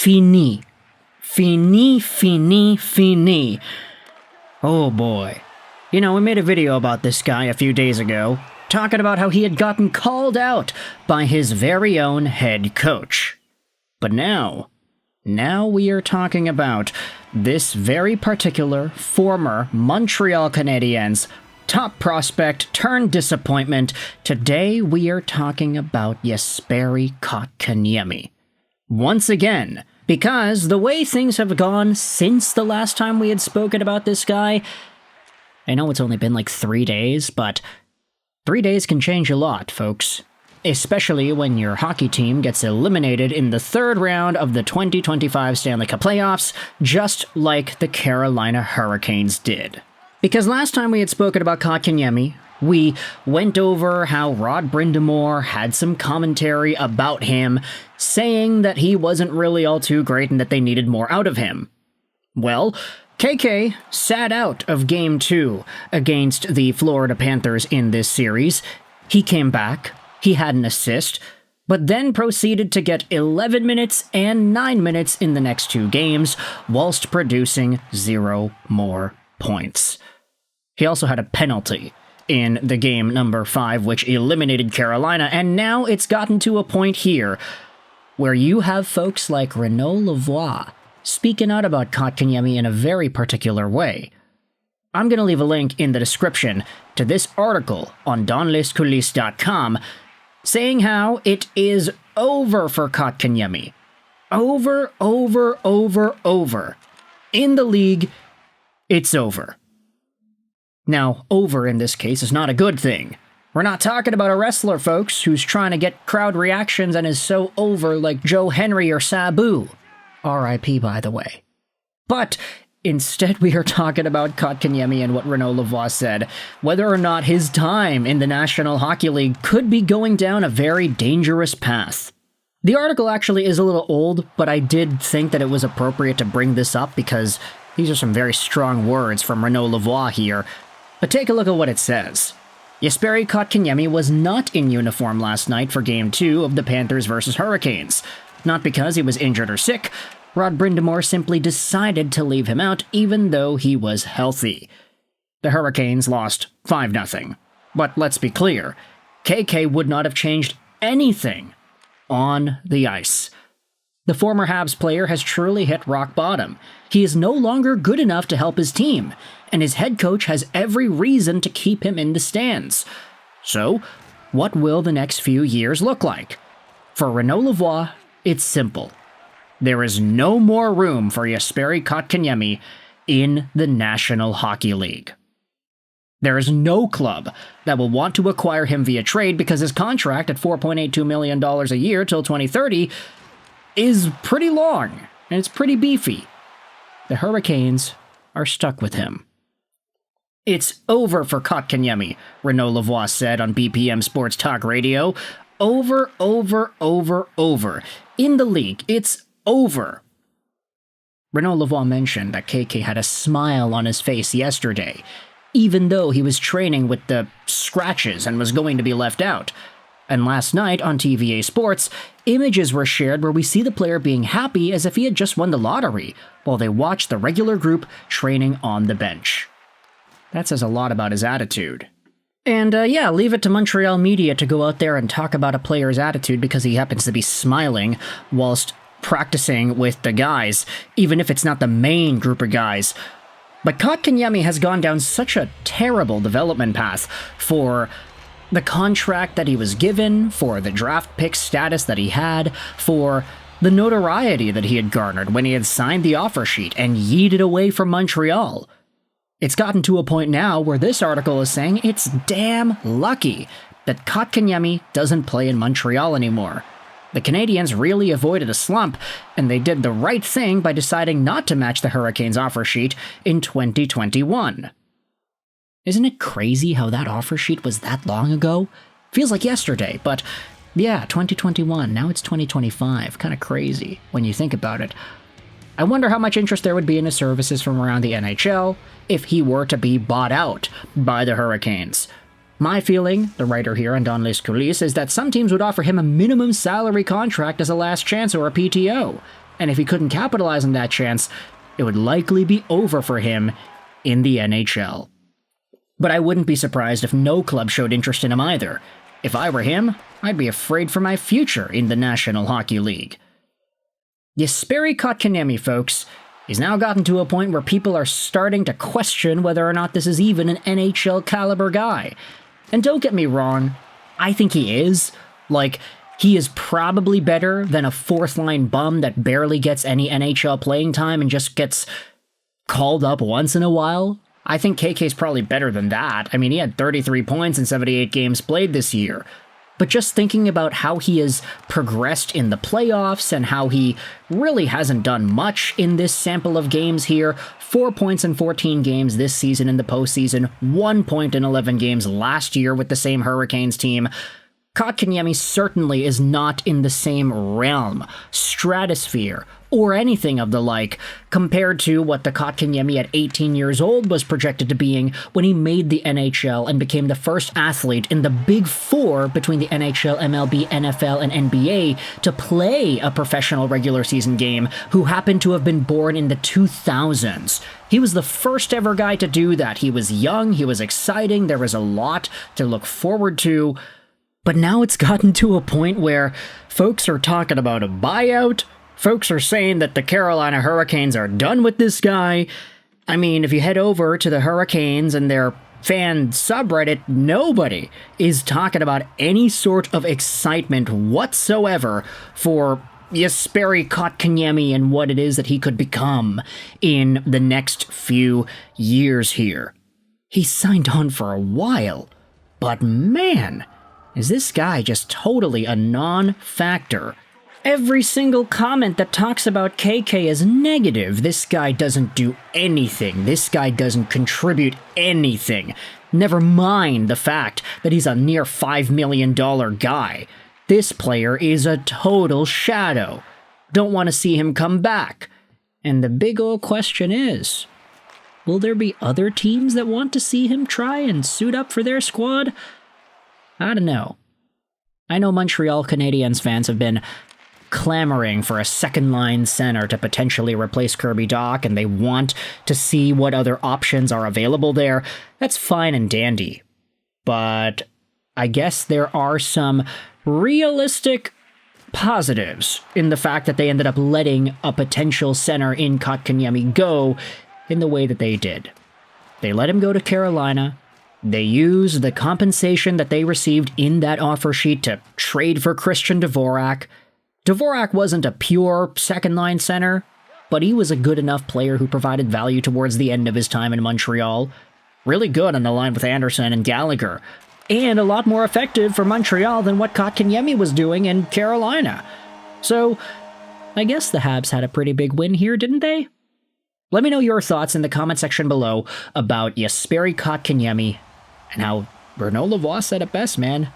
fini. Fini, fini, fini. Oh boy. You know, we made a video about this guy a few days ago, talking about how he had gotten called out by his very own head coach. But now we are talking about this very particular former Montreal Canadiens top prospect turned disappointment. Today we are talking about Jesperi Kotkaniemi. Once again, because the way things have gone since the last time we had spoken about this guy, I know it's only been like 3 days, but 3 days can change a lot, folks. Especially when your hockey team gets eliminated in the third round of the 2025 Stanley Cup Playoffs, just like the Carolina Hurricanes did. Because last time we had spoken about Kotkaniemi, we went over how Rod Brind'Amour had some commentary about him, saying that he wasn't really all too great and that they needed more out of him. Well, KK sat out of Game 2 against the Florida Panthers in this series. He came back, he had an assist, but then proceeded to get 11 minutes and 9 minutes in the next 2 games, whilst producing 0 more points. He also had a penalty in the game number 5, which eliminated Carolina, and now it's gotten to a point here where you have folks like Renaud Lavoie speaking out about Kotkaniemi in a very particular way. I'm going to leave a link in the description to this article on donlescoulisses.com saying how it is over for Kotkaniemi. Over. In the league, it's over. Now, over in this case is not a good thing. We're not talking about a wrestler, folks, who's trying to get crowd reactions and is so over like Joe Henry or Sabu. R.I.P., by the way. But instead we are talking about Kotkaniemi and what Renaud Lavoie said, whether or not his time in the National Hockey League could be going down a very dangerous path. The article actually is a little old, but I did think that it was appropriate to bring this up because these are some very strong words from Renaud Lavoie here. But take a look at what it says. Jesperi Kotkaniemi was not in uniform last night for Game 2 of the Panthers vs. Hurricanes. Not because he was injured or sick. Rod Brind'Amour simply decided to leave him out even though he was healthy. The Hurricanes lost 5-0. But let's be clear, KK would not have changed anything on the ice. The former Habs player has truly hit rock bottom. He is no longer good enough to help his team, and his head coach has every reason to keep him in the stands. So, what will the next few years look like? For Renaud Lavoie, it's simple. There is no more room for Jesperi Kotkaniemi in the National Hockey League. There is no club that will want to acquire him via trade because his contract at $4.82 million a year till 2030 is pretty long, and it's pretty beefy. The Hurricanes are stuck with him. It's over for Kotkaniemi, Renaud Lavoie said on BPM Sports Talk Radio. Over. In the league, it's over. Renaud Lavoie mentioned that KK had a smile on his face yesterday, even though he was training with the scratches and was going to be left out. And last night on TVA Sports, images were shared where we see the player being happy as if he had just won the lottery, while they watch the regular group training on the bench. That says a lot about his attitude. And leave it to Montreal media to go out there and talk about a player's attitude because he happens to be smiling whilst practicing with the guys, even if it's not the main group of guys. But Kotkaniemi has gone down such a terrible development path for the contract that he was given, for the draft pick status that he had, for the notoriety that he had garnered when he had signed the offer sheet and yeeted away from Montreal. It's gotten to a point now where this article is saying it's damn lucky that Kotkaniemi doesn't play in Montreal anymore. The Canadiens really avoided a slump, and they did the right thing by deciding not to match the Hurricanes' offer sheet in 2021. Isn't it crazy how that offer sheet was that long ago? Feels like yesterday, but yeah, 2021, now it's 2025. Kind of crazy when you think about it. I wonder how much interest there would be in his services from around the NHL if he were to be bought out by the Hurricanes. My feeling, the writer here on Don Les Coulisses, is that some teams would offer him a minimum salary contract as a last chance or a PTO. and if he couldn't capitalize on that chance, it would likely be over for him in the NHL. But I wouldn't be surprised if no club showed interest in him either. If I were him, I'd be afraid for my future in the National Hockey League. Jesperi Kotkaniemi, folks, he's now gotten to a point where people are starting to question whether or not this is even an NHL caliber guy. And don't get me wrong, I think he is. Like, he is probably better than a fourth-line bum that barely gets any NHL playing time and just gets called up once in a while. I think KK's probably better than that. I mean, he had 33 points in 78 games played this year. But just thinking about how he has progressed in the playoffs and how he really hasn't done much in this sample of games here, 4 points in 14 games this season in the postseason, 1 point in 11 games last year with the same Hurricanes team, Kotkaniemi certainly is not in the same realm, stratosphere, or anything of the like, compared to what the Kotkaniemi at 18 years old was projected to being when he made the NHL and became the first athlete in the Big Four between the NHL, MLB, NFL, and NBA to play a professional regular season game, who happened to have been born in the 2000s. He was the first ever guy to do that. He was young, he was exciting, there was a lot to look forward to. But now it's gotten to a point where folks are talking about a buyout. Folks are saying that the Carolina Hurricanes are done with this guy. I mean, if you head over to the Hurricanes and their fan subreddit, nobody is talking about any sort of excitement whatsoever for Jesperi Kotkaniemi and what it is that he could become in the next few years here. He's signed on for a while, but man, is this guy just totally a non-factor. Every single comment that talks about KK is negative. This guy doesn't do anything. This guy doesn't contribute anything. Never mind the fact that he's a near $5 million guy. This player is a total shadow. Don't want to see him come back. And the big old question is, will there be other teams that want to see him try and suit up for their squad? I don't know. I know Montreal Canadiens fans have been clamoring for a second-line center to potentially replace Kirby Dach, and they want to see what other options are available there. That's fine and dandy. But I guess there are some realistic positives in the fact that they ended up letting a potential center in Kotkaniemi go in the way that they did. They let him go to Carolina. They used the compensation that they received in that offer sheet to trade for Christian Dvorak. Dvorak wasn't a pure second-line center, but he was a good enough player who provided value towards the end of his time in Montreal. Really good on the line with Anderson and Gallagher, and a lot more effective for Montreal than what Kotkaniemi was doing in Carolina. So, I guess the Habs had a pretty big win here, didn't they? Let me know your thoughts in the comment section below about Jesperi Kotkaniemi and how Renaud Lavoie said it best, man.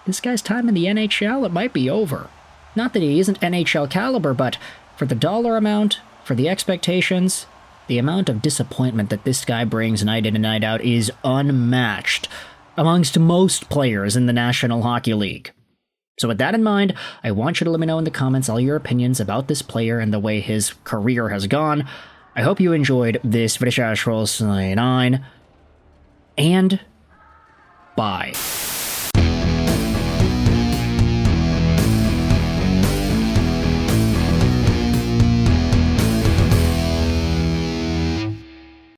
This guy's time in the NHL, it might be over. Not that he isn't NHL caliber, but for the dollar amount, for the expectations, the amount of disappointment that this guy brings night in and night out is unmatched amongst most players in the National Hockey League. So with that in mind, I want you to let me know in the comments all your opinions about this player and the way his career has gone. I hope you enjoyed this video, and bye.